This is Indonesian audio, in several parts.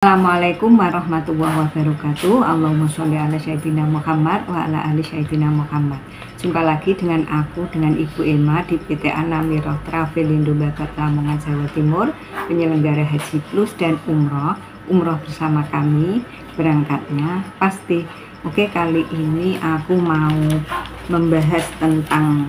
Assalamualaikum warahmatullahi wabarakatuh. Allahumma sholli ala sayyidina Muhammad wa ala ali sayyidina Muhammad. Jumpa lagi dengan aku, dengan Ibu Emma di PT Anamiro Travelindo Babat Lamongan, Jawa Timur, penyelenggara Haji Plus dan Umroh bersama kami. Berangkatnya pasti. Oke, kali ini aku mau membahas tentang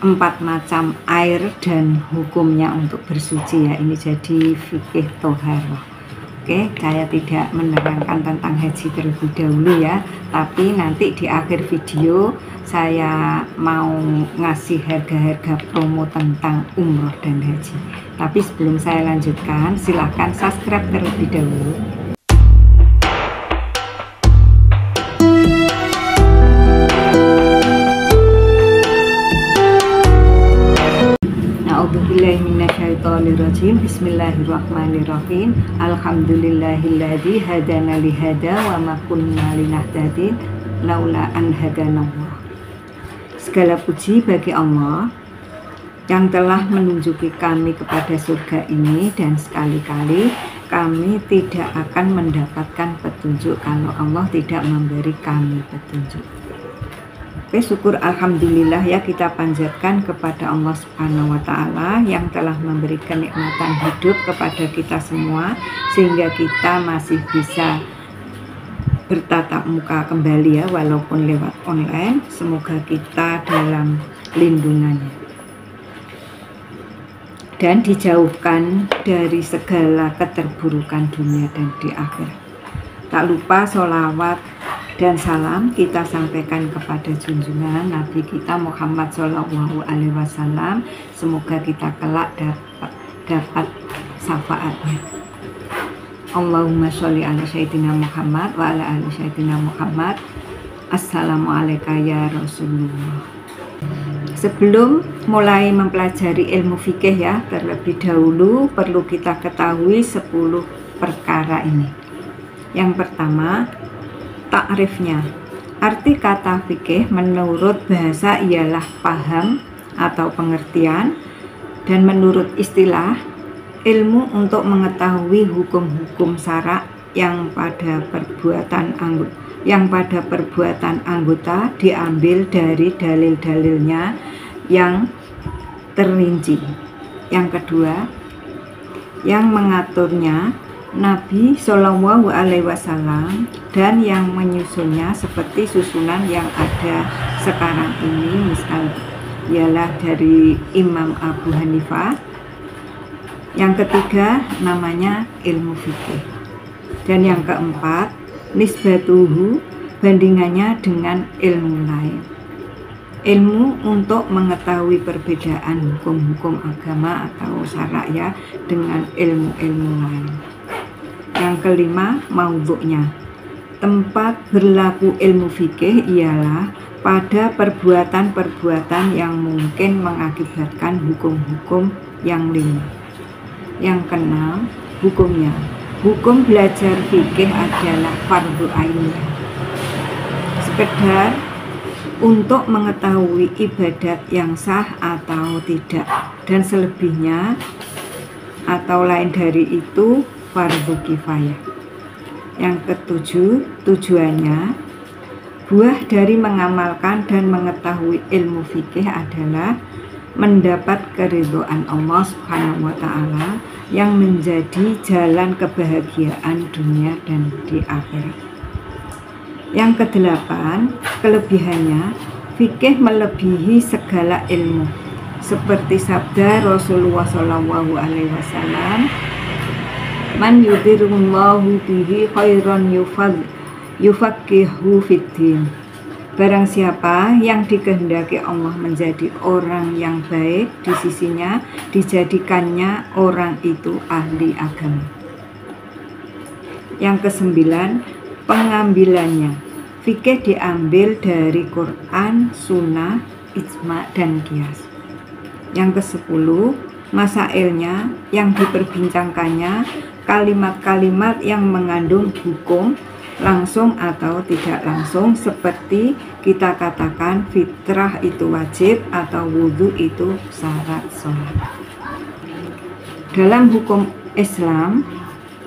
4 macam air dan hukumnya untuk bersuci ya. Ini jadi fikih toharoh. Oke, saya tidak menerangkan tentang haji terlebih dahulu ya, tapi nanti di akhir video saya mau ngasih harga-harga promo tentang umroh dan haji. Tapi sebelum saya lanjutkan, silahkan subscribe terlebih dahulu. Bismillahirrahmanirrahim. Alhamdulillahilladzi hadana li hada wa ma kunna linahtadi laula an hadanallah. Segala puji bagi Allah yang telah menunjuki kami kepada surga ini, dan sekali-kali kami tidak akan mendapatkan petunjuk kalau Allah tidak memberi kami petunjuk. Oke, syukur alhamdulillah ya, kita panjatkan kepada Allah Subhanahu wa Ta'ala yang telah memberikan nikmatan hidup kepada kita semua sehingga kita masih bisa bertatap muka kembali ya, walaupun lewat online. Semoga kita dalam lindungannya dan dijauhkan dari segala keterburukan dunia dan di akhirat. Tak lupa sholawat dan salam kita sampaikan kepada junjungan Nabi kita Muhammad SAW. Semoga kita kelak dapat syafaatnya. Allahumma sholli ala sayyidina Muhammad wa ala ali sayyidina Muhammad. Assalamualaikum ya Rasulullah. Sebelum mulai mempelajari ilmu fikih ya, terlebih dahulu perlu kita ketahui 10 perkara ini. Yang pertama, takrifnya. Arti kata fikih menurut bahasa ialah paham atau pengertian, dan menurut istilah ilmu untuk mengetahui hukum-hukum syarak yang pada perbuatan anggota diambil dari dalil-dalilnya yang terinci. Yang kedua, yang mengaturnya Nabi Shallallahu Alaihi Wasallam dan yang menyusunnya seperti susunan yang ada sekarang ini, misal ialah dari Imam Abu Hanifah. Yang ketiga namanya ilmu fikih, dan yang keempat nisbatuhu, bandingannya dengan ilmu lain, ilmu untuk mengetahui perbedaan hukum-hukum agama atau syarak ya dengan ilmu-ilmu lain. Yang kelima, maudhu'nya. Tempat berlaku ilmu fikih ialah pada perbuatan-perbuatan yang mungkin mengakibatkan hukum-hukum yang 5. Yang keenam, hukumnya. Hukum belajar fikih adalah fardhu ain, sekedar untuk mengetahui ibadat yang sah atau tidak, dan selebihnya atau lain dari itu fardhu kifayah. Yang ketujuh, tujuannya. Buah dari mengamalkan dan mengetahui ilmu fikih adalah mendapat keridhaan Allah Subhanahu wa Ta'ala yang menjadi jalan kebahagiaan dunia dan di akhirat. Yang kedelapan, kelebihannya. Fikih melebihi segala ilmu, seperti sabda Rasulullah SAW, man yudirullahu bihi khairan yufaqihu fiddin. Barang siapa yang dikehendaki Allah menjadi orang yang baik di sisinya, dijadikannya orang itu ahli agama. Yang kesembilan, pengambilannya. Fikih diambil dari Quran, Sunnah, Ijma, dan Qiyas. Yang kesepuluh, masailnya yang diperbincangkannya kalimat-kalimat yang mengandung hukum langsung atau tidak langsung, seperti kita katakan fitrah itu wajib atau wudhu itu syarat sholat. Dalam hukum Islam,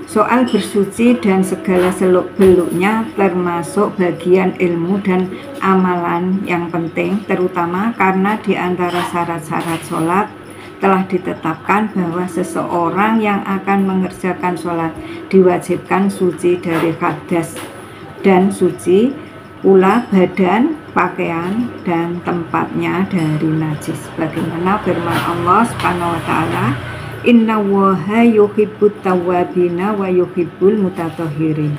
Soal bersuci dan segala seluk-beluknya termasuk bagian ilmu dan amalan yang penting, terutama karena di antara syarat-syarat sholat telah ditetapkan bahwa seseorang yang akan mengerjakan sholat diwajibkan suci dari hadas dan suci pula badan, pakaian, dan tempatnya dari najis. Bagaimana firman Allah Subhanahu wa taala, Inna waha yuhibbut tawwabina wa yuhibbul mutatahhirin.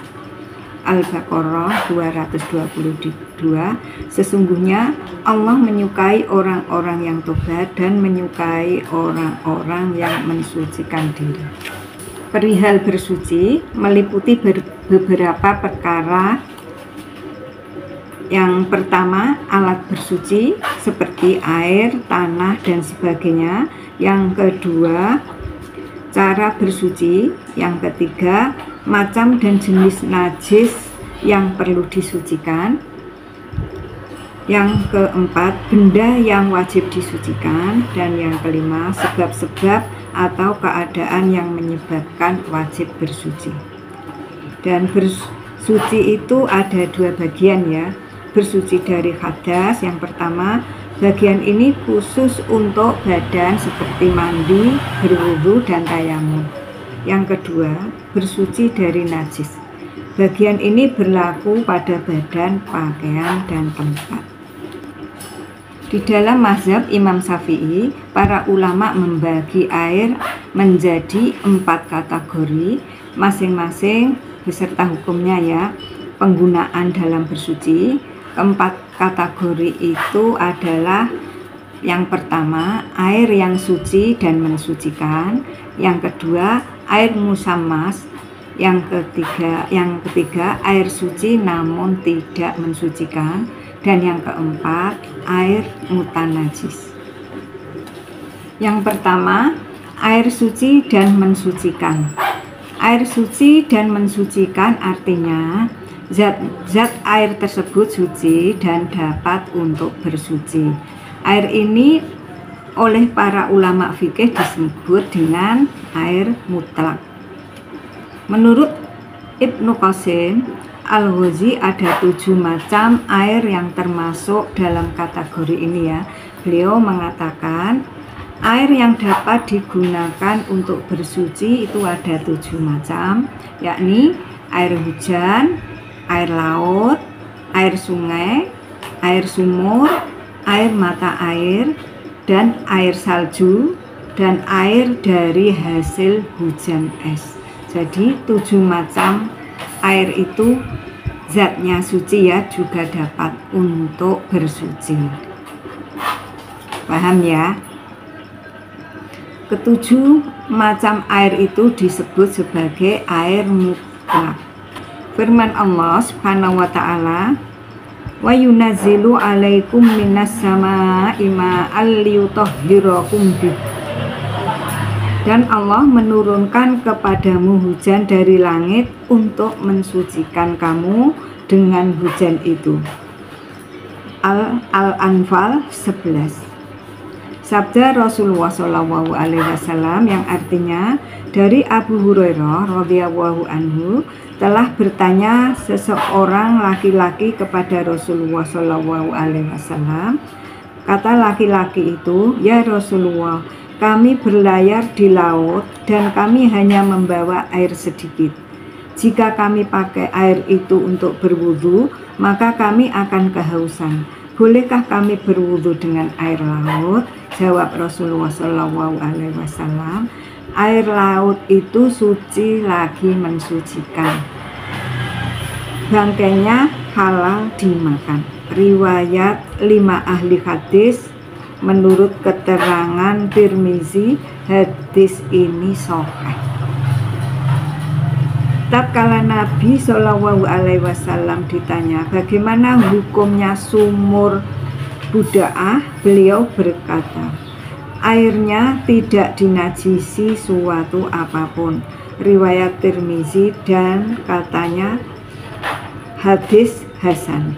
Al-Baqarah 222. Sesungguhnya Allah menyukai orang-orang yang tobat dan menyukai orang-orang yang mensucikan diri. Perihal bersuci meliputi beberapa perkara. Yang pertama, alat bersuci seperti air, tanah, dan sebagainya. Yang kedua, cara bersuci. Yang ketiga, macam dan jenis najis yang perlu disucikan. Yang keempat, benda yang wajib disucikan. Dan yang kelima, sebab-sebab atau keadaan yang menyebabkan wajib bersuci. Dan bersuci itu ada dua bagian ya. Bersuci dari hadas, yang pertama, bagian ini khusus untuk badan seperti mandi, berwudu, dan tayamum. Yang kedua, bersuci dari najis. Bagian ini berlaku pada badan, pakaian, dan tempat. Di dalam mazhab Imam Syafi'i, para ulama membagi air menjadi 4 kategori, masing-masing beserta hukumnya ya, penggunaan dalam bersuci. Keempat kategori itu adalah yang pertama, air yang suci dan mensucikan. Yang kedua, air musammas. Yang ketiga, air suci namun tidak mensucikan. Dan yang keempat, air mutanajis. Yang pertama, air suci dan mensucikan. Air suci dan mensucikan artinya zat air tersebut suci dan dapat untuk bersuci. Air ini oleh para ulama fikih disebut dengan air mutlak. Menurut Ibnu Qasim Al-Ghazi ada 7 macam air yang termasuk dalam kategori ini ya. Beliau mengatakan air yang dapat digunakan untuk bersuci itu ada 7 macam, yakni air hujan, air laut, air sungai, air sumur, air mata air, dan air salju, dan air dari hasil hujan es. Jadi 7 macam air itu zatnya suci ya, juga dapat untuk bersuci. Paham ya? Ketujuh macam air itu disebut sebagai air mutlak. Firman Allah Subhanahu wa taala, wa yunazzilu 'alaikum minas samaa'i ma'an liyutahhirakum bih. Dan Allah menurunkan kepadamu hujan dari langit untuk mensucikan kamu dengan hujan itu. Al-Anfal 11. Sabda Rasulullah SAW yang artinya dari Abu Hurairah radhiyallahu anhu, telah bertanya seseorang laki-laki kepada Rasulullah SAW. Kata laki-laki itu, "Ya Rasulullah, kami berlayar di laut dan kami hanya membawa air sedikit. Jika kami pakai air itu untuk berwudu, maka kami akan kehausan. Bolehkah kami berwudu dengan air laut?" Jawab Rasulullah SAW, air laut itu suci lagi mensucikan. Bangkainya halal dimakan. Riwayat 5 ahli hadis. Menurut keterangan Tirmizi, hadis ini sahih. Tatkala Nabi SAW ditanya bagaimana hukumnya sumur Buda'ah, beliau berkata, airnya tidak dinajisi suatu apapun. Riwayat Tirmizi, dan katanya hadis hasan.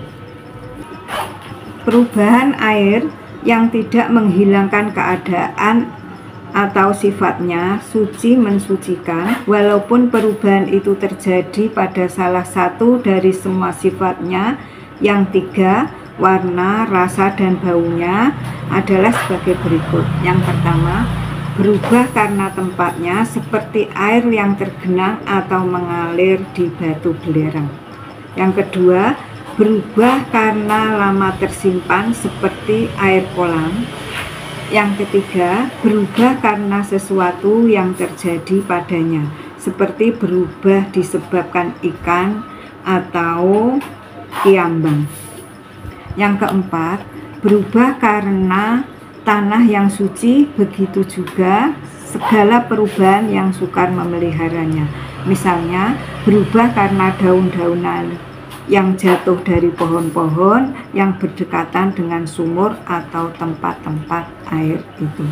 Perubahan air yang tidak menghilangkan keadaan atau sifatnya suci mensucikan, walaupun perubahan itu terjadi pada salah satu dari semua sifatnya yang tiga, warna, rasa, dan baunya adalah sebagai berikut. Yang pertama, berubah karena tempatnya seperti air yang tergenang atau mengalir di batu belerang. Yang kedua, berubah karena lama tersimpan seperti air kolam. Yang ketiga, berubah karena sesuatu yang terjadi padanya, seperti berubah disebabkan ikan atau kiambang. Yang keempat, berubah karena tanah yang suci, begitu juga segala perubahan yang sukar memeliharanya. Misalnya, berubah karena daun-daunan yang jatuh dari pohon-pohon yang berdekatan dengan sumur atau tempat-tempat air itu.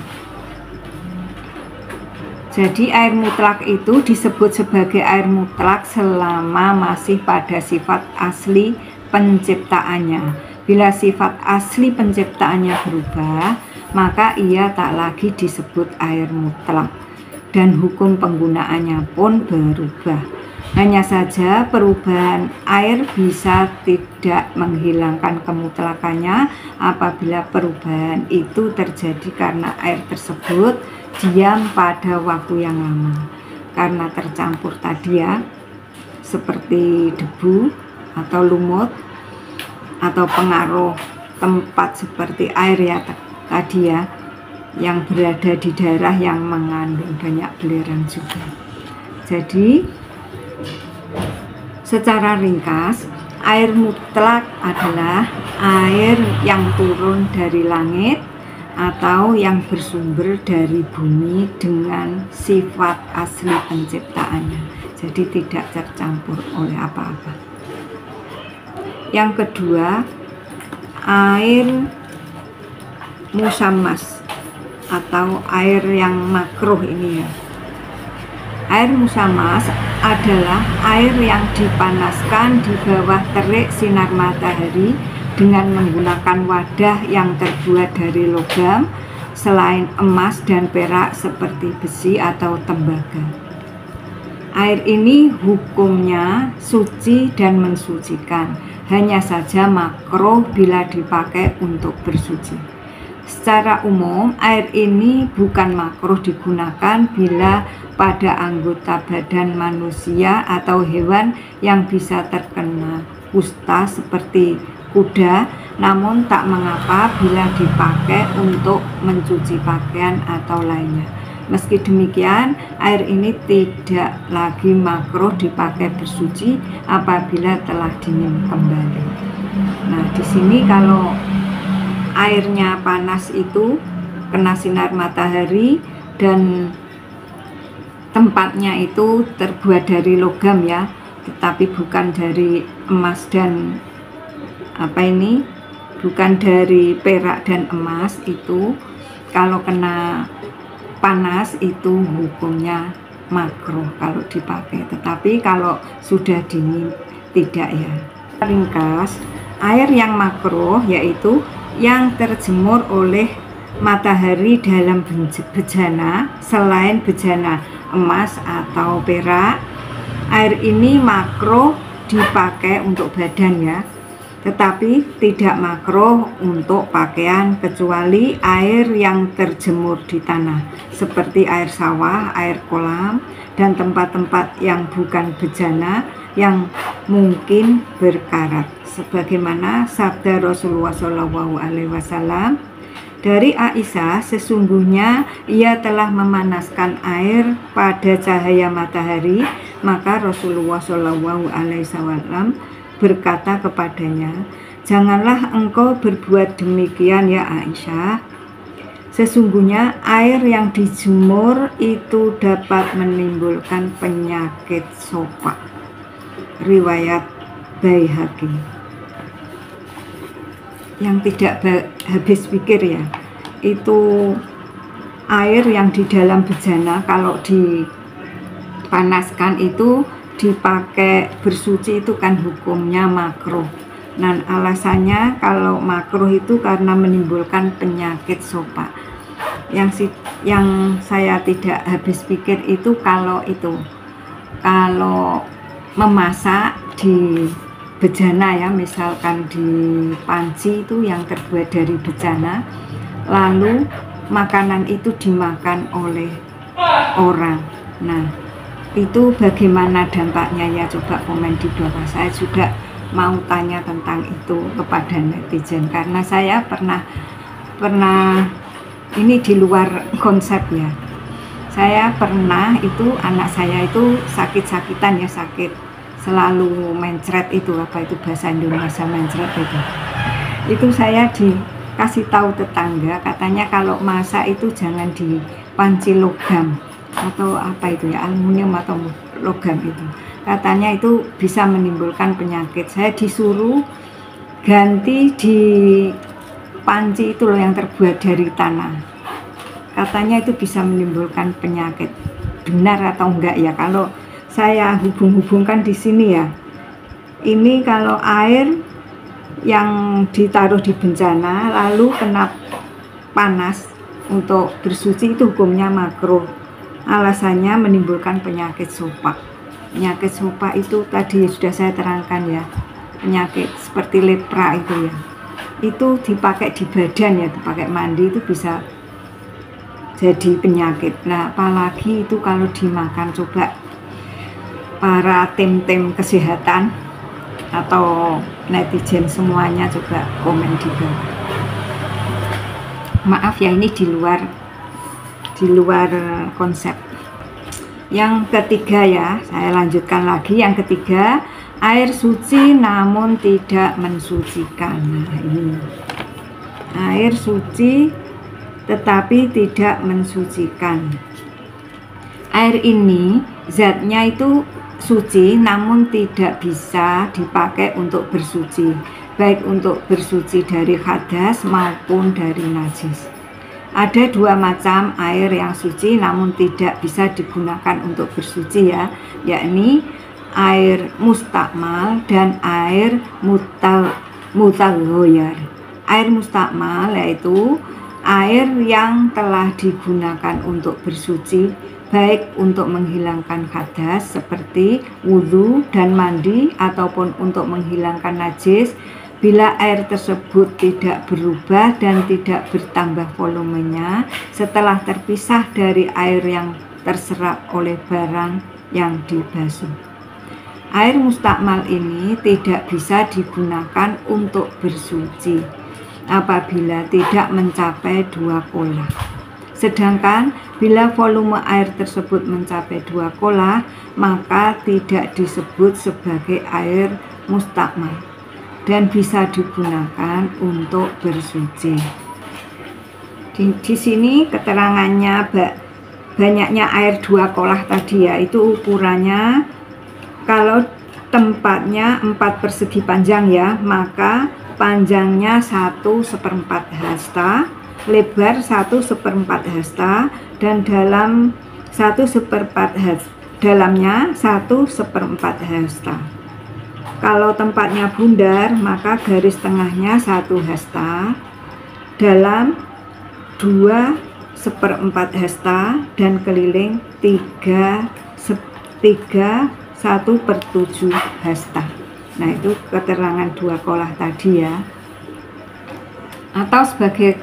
Jadi air mutlak itu disebut sebagai air mutlak selama masih pada sifat asli penciptaannya. Bila sifat asli penciptaannya berubah, maka ia tak lagi disebut air mutlak dan hukum penggunaannya pun berubah. Hanya saja perubahan air bisa tidak menghilangkan kemutlakannya apabila perubahan itu terjadi karena air tersebut diam pada waktu yang lama. Karena tercampur tadi ya, seperti debu atau lumut atau pengaruh tempat seperti air ya tadi ya, yang berada di daerah yang mengandung banyak belerang juga. Jadi secara ringkas, air mutlak adalah air yang turun dari langit atau yang bersumber dari bumi dengan sifat asli penciptaannya. Jadi tidak tercampur oleh apa-apa. Yang kedua, air musammas atau air yang makruh ini ya. Air musammas adalah air yang dipanaskan di bawah terik sinar matahari dengan menggunakan wadah yang terbuat dari logam selain emas dan perak seperti besi atau tembaga. Air ini hukumnya suci dan mensucikan, hanya saja makruh bila dipakai untuk bersuci. Secara umum, air ini bukan makruh digunakan bila pada anggota badan manusia atau hewan yang bisa terkena kusta seperti kuda, namun tak mengapa bila dipakai untuk mencuci pakaian atau lainnya. Meski demikian, air ini tidak lagi makruh dipakai bersuci apabila telah dingin kembali. Nah, di sini kalau airnya panas itu kena sinar matahari dan tempatnya itu terbuat dari logam ya, tetapi bukan dari emas dan bukan dari perak dan emas. Itu kalau kena panas itu hukumnya makruh kalau dipakai, tetapi kalau sudah dingin tidak ya. Ringkas, air yang makruh yaitu yang terjemur oleh matahari dalam bejana selain bejana emas atau perak. Air ini makruh dipakai untuk badan ya, tetapi tidak makruh untuk pakaian kecuali air yang terjemur di tanah seperti air sawah, air kolam, dan tempat-tempat yang bukan bejana yang mungkin berkarat. Sebagaimana sabda Rasulullah SAW dari Aisyah, sesungguhnya ia telah memanaskan air pada cahaya matahari, maka Rasulullah SAW berkata kepadanya, janganlah engkau berbuat demikian ya Aisyah, sesungguhnya air yang dijemur itu dapat menimbulkan penyakit sopak. Riwayat Baihaqi. Yang tidak habis pikir ya, itu air yang di dalam bejana kalau dipanaskan itu dipakai bersuci itu kan hukumnya makruh. Dan alasannya kalau makruh itu karena menimbulkan penyakit sopak. Yang saya tidak habis pikir itu kalau memasak di bejana ya, misalkan di panci itu yang terbuat dari bejana, lalu makanan itu dimakan oleh orang. Nah, itu bagaimana dampaknya ya, coba komen di bawah. Saya juga mau tanya tentang itu kepada netizen, karena saya pernah ini di luar konsep ya. Saya pernah itu, anak saya itu sakit-sakitan ya, sakit selalu mencret, itu apa itu bahasa Indonesia mencret itu saya dikasih tahu tetangga, katanya kalau masak itu jangan di panci logam atau apa itu ya, aluminium atau logam itu, katanya itu bisa menimbulkan penyakit. Saya disuruh ganti di panci itu loh yang terbuat dari tanah, katanya itu bisa menimbulkan penyakit. Benar atau enggak ya? Kalau saya hubung-hubungkan di sini ya, ini kalau air yang ditaruh di bencana lalu kena panas untuk bersuci itu hukumnya makruh. Alasannya menimbulkan penyakit sopak. Penyakit sopak itu tadi sudah saya terangkan ya, penyakit seperti lepra itu ya, itu dipakai di badan ya, dipakai mandi itu bisa jadi penyakit. Nah, apalagi itu kalau dimakan. Coba para tim kesehatan atau netizen semuanya coba komen di bawah. Maaf ya, ini di luar konsep. Yang ketiga ya, saya lanjutkan lagi. Yang ketiga, air suci namun tidak mensucikan. Nah, ini air suci tetapi tidak mensucikan. Air ini zatnya itu suci namun tidak bisa dipakai untuk bersuci, baik untuk bersuci dari hadas maupun dari najis. Ada dua macam air yang suci namun tidak bisa digunakan untuk bersuci ya, yakni air mustakmal dan air mutaghoyar. Air mustakmal yaitu air yang telah digunakan untuk bersuci, baik untuk menghilangkan hadas seperti wudhu dan mandi ataupun untuk menghilangkan najis, bila air tersebut tidak berubah dan tidak bertambah volumenya setelah terpisah dari air yang terserap oleh barang yang dibasuh. Air mustakmal ini tidak bisa digunakan untuk bersuci apabila tidak mencapai 2 kolah. Sedangkan bila volume air tersebut mencapai 2 kolah, maka tidak disebut sebagai air mustakmal dan bisa digunakan untuk bersuci. Di sini keterangannya banyaknya air 2 kolah tadi ya, itu ukurannya kalau tempatnya 4 persegi panjang ya, maka panjangnya 1/4 hasta, lebar 1/4 hasta, dan dalam 1/4 hasta, dalamnya 1/4 hasta. Kalau tempatnya bundar, maka garis tengahnya 1 hasta, dalam 2/4 hasta, dan keliling 1/7 hasta. Nah, itu keterangan 2 kolah tadi ya. Atau sebagai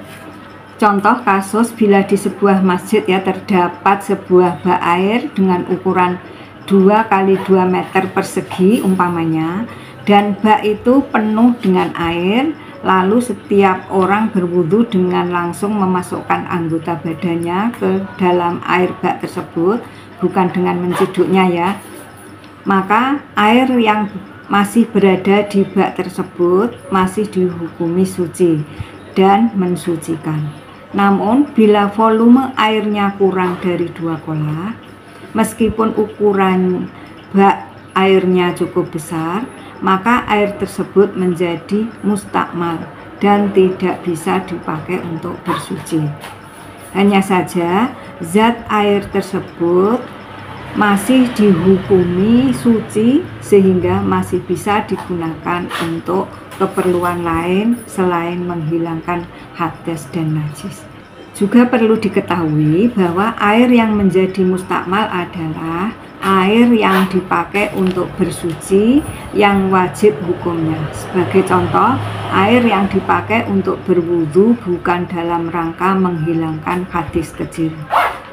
contoh kasus, bila di sebuah masjid ya terdapat sebuah bak air dengan ukuran 2 kali 2 meter persegi umpamanya, dan bak itu penuh dengan air, lalu setiap orang berwudu dengan langsung memasukkan anggota badannya ke dalam air bak tersebut, bukan dengan menciduknya ya, maka air yang masih berada di bak tersebut masih dihukumi suci dan mensucikan. Namun bila volume airnya kurang dari 2 kolah, meskipun ukuran bak airnya cukup besar, maka air tersebut menjadi mustakmal dan tidak bisa dipakai untuk bersuci. Hanya saja zat air tersebut masih dihukumi suci sehingga masih bisa digunakan untuk keperluan lain selain menghilangkan hadas dan najis. Juga perlu diketahui bahwa air yang menjadi mustakmal adalah air yang dipakai untuk bersuci yang wajib hukumnya. Sebagai contoh, air yang dipakai untuk berwudu bukan dalam rangka menghilangkan hadis kecil,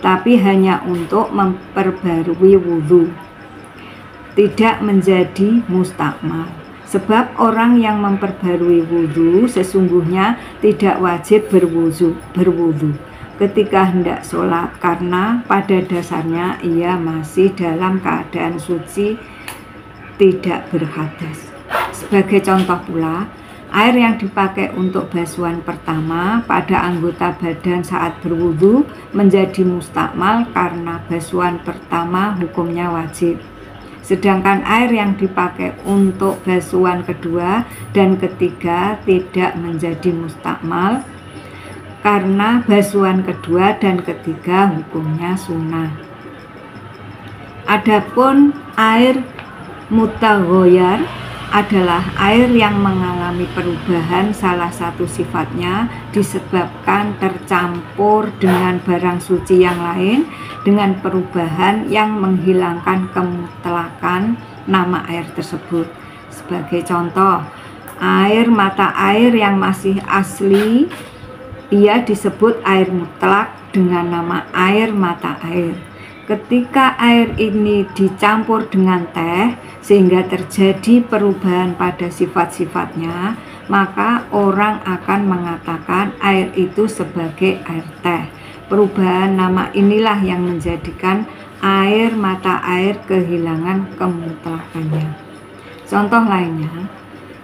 tapi hanya untuk memperbarui wudu, tidak menjadi mustakmal. Sebab orang yang memperbarui wudu sesungguhnya tidak wajib berwudu ketika hendak sholat, karena pada dasarnya ia masih dalam keadaan suci, tidak berhadas. Sebagai contoh pula, air yang dipakai untuk basuhan pertama pada anggota badan saat berwudu menjadi mustakmal karena basuhan pertama hukumnya wajib. Sedangkan air yang dipakai untuk basuhan kedua dan ketiga tidak menjadi mustakmal karena basuhan kedua dan ketiga hukumnya sunnah. Adapun air mutaghayyir adalah air yang mengalami perubahan salah satu sifatnya disebabkan tercampur dengan barang suci yang lain dengan perubahan yang menghilangkan kemutlakan nama air tersebut. Sebagai contoh, air mata air yang masih asli ia disebut air mutlak dengan nama air mata air. Ketika air ini dicampur dengan teh sehingga terjadi perubahan pada sifat-sifatnya, maka orang akan mengatakan air itu sebagai air teh. Perubahan nama inilah yang menjadikan air mata air kehilangan kemutlakannya. Contoh lainnya,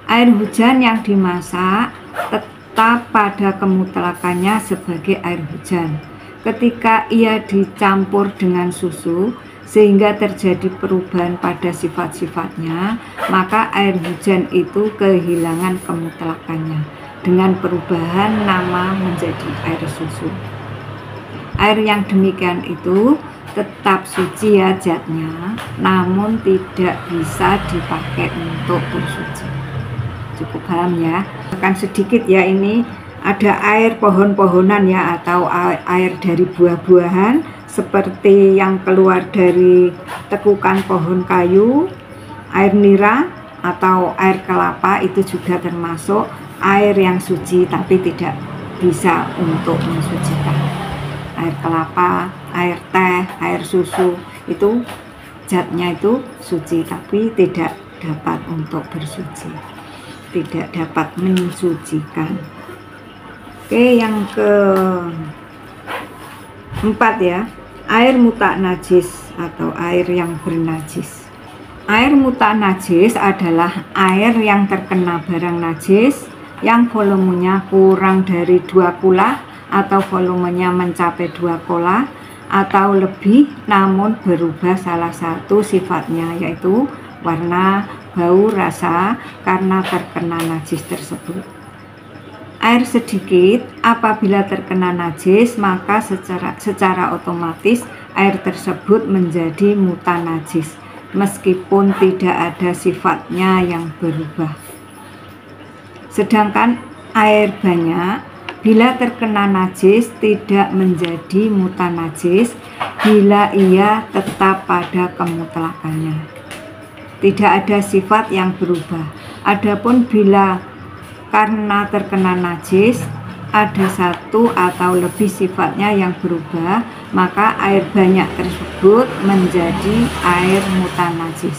air hujan yang dimasak tetap pada kemutlakannya sebagai air hujan. Ketika ia dicampur dengan susu sehingga terjadi perubahan pada sifat-sifatnya, maka air hujan itu kehilangan kemutlakannya dengan perubahan nama menjadi air susu. Air yang demikian itu tetap suci ya zatnya, namun tidak bisa dipakai untuk bersuci. Cukup paham ya? Akan sedikit ya, ini ada air pohon-pohonan ya, atau air dari buah-buahan seperti yang keluar dari tekukan pohon kayu, air nira atau air kelapa itu juga termasuk air yang suci tapi tidak bisa untuk mensucikan. Air kelapa, air teh, air susu itu zatnya itu suci tapi tidak dapat untuk bersuci, tidak dapat mensucikan. Oke, yang keempat ya, air mutak najis atau air yang bernajis. Air mutak najis adalah air yang terkena barang najis yang volumenya kurang dari 2 kula atau volumenya mencapai 2 kula atau lebih, namun berubah salah satu sifatnya yaitu warna, bau, rasa karena terkena najis tersebut. Air sedikit apabila terkena najis, maka secara otomatis air tersebut menjadi mutanajis meskipun tidak ada sifatnya yang berubah. Sedangkan air banyak bila terkena najis tidak menjadi mutanajis bila ia tetap pada kemutlakannya, tidak ada sifat yang berubah. Adapun bila karena terkena najis ada satu atau lebih sifatnya yang berubah, maka air banyak tersebut menjadi air mutanajis.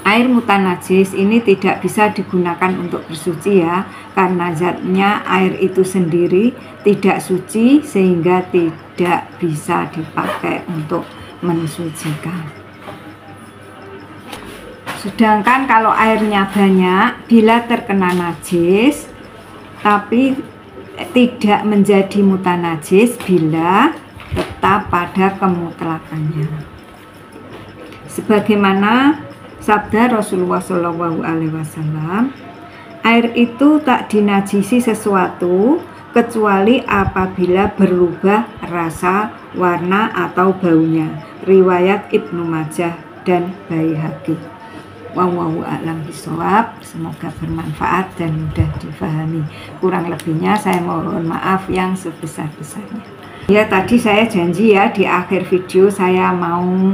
Air mutanajis ini tidak bisa digunakan untuk bersuci ya, karena zatnya air itu sendiri tidak suci sehingga tidak bisa dipakai untuk mensucikan. Sedangkan kalau airnya banyak, bila terkena najis tapi tidak menjadi mutanajis bila tetap pada kemutlakannya. Sebagaimana sabda Rasulullah SAW, air itu tak dinajisi sesuatu kecuali apabila berubah rasa, warna atau baunya. Riwayat Ibnu Majah dan Baihaqi. Wallahu a'lam bishawab. Semoga bermanfaat dan mudah difahami. Kurang lebihnya saya mohon maaf yang sebesar-besarnya. Ya, tadi saya janji ya di akhir video saya mau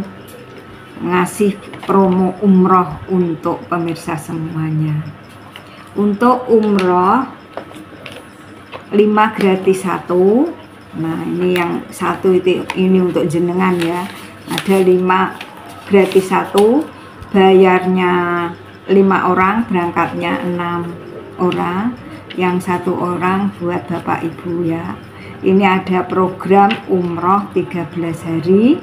ngasih promo umroh untuk pemirsa semuanya. Untuk umroh 5 gratis 1. Nah, ini yang satu itu ini untuk jenengan ya. Ada 5 gratis 1. Bayarnya 5 orang, berangkatnya 6 orang. Yang 1 orang buat Bapak Ibu ya. Ini ada program umroh 13 hari.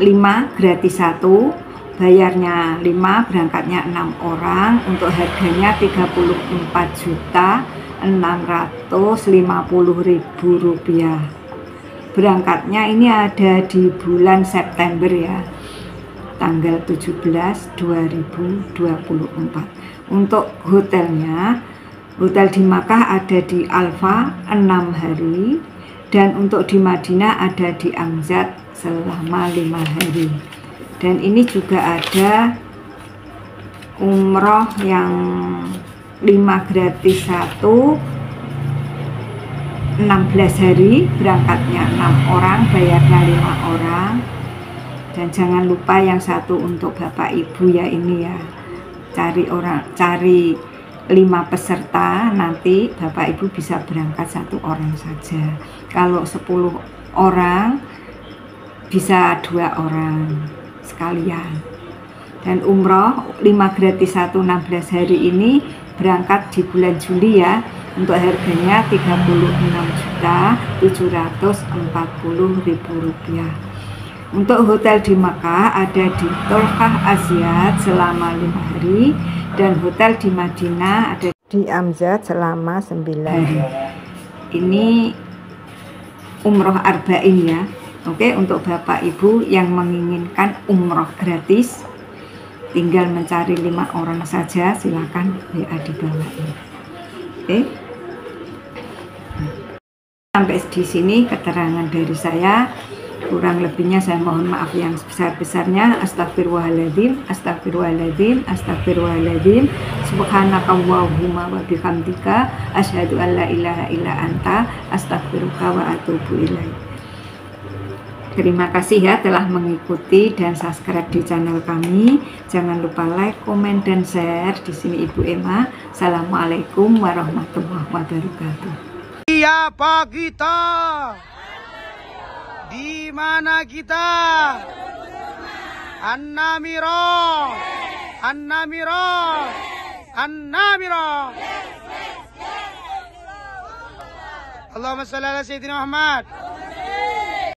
5 gratis 1, bayarnya 5, berangkatnya 6 orang. Untuk harganya 34.650.000 rupiah. Berangkatnya ini ada di bulan September ya, tanggal 17 2024. Untuk hotelnya, hotel di Makkah ada di Alfa 6 hari, dan untuk di Madinah ada di Amzat selama 5 hari. Dan ini juga ada umroh yang 5 gratis 1, 16 hari, berangkatnya 6 orang, bayarnya 5 orang. Dan jangan lupa yang satu untuk Bapak Ibu ya, ini ya, cari 5 peserta, nanti Bapak Ibu bisa berangkat 1 orang saja. Kalau 10 orang bisa 2 orang sekalian. Dan umroh 5 gratis 1 16 hari ini berangkat di bulan Juli ya. Untuk harganya 36.740.000 rupiah. Untuk hotel di Makkah ada di Tolkah Asyad selama 5 hari, dan hotel di Madinah ada di Amzat selama 9 hari. Ini umroh arba'in ya. Oke, untuk Bapak Ibu yang menginginkan umroh gratis, tinggal mencari 5 orang saja, silakan WA di bawah ini. Oke. Sampai di sini keterangan dari saya. Kurang lebihnya saya mohon maaf yang sebesar-besarnya. Astagfirullahaladzim, astagfirullahaladzim, astagfirullahaladzim. Subhanakallahumma wa bihamdika asyhadu an la ilaha illa anta astaghfiruka wa atubu ilaik. Terima kasih ya telah mengikuti dan subscribe di channel kami. Jangan lupa like, komen, dan share. Di sini Ibu Emma. Assalamualaikum warahmatullahi wabarakatuh. Siapa kita? Di mana kita? An-Namira, An-Namira, An-Namira. Allahumma shalli ala Sayyidina Muhammad.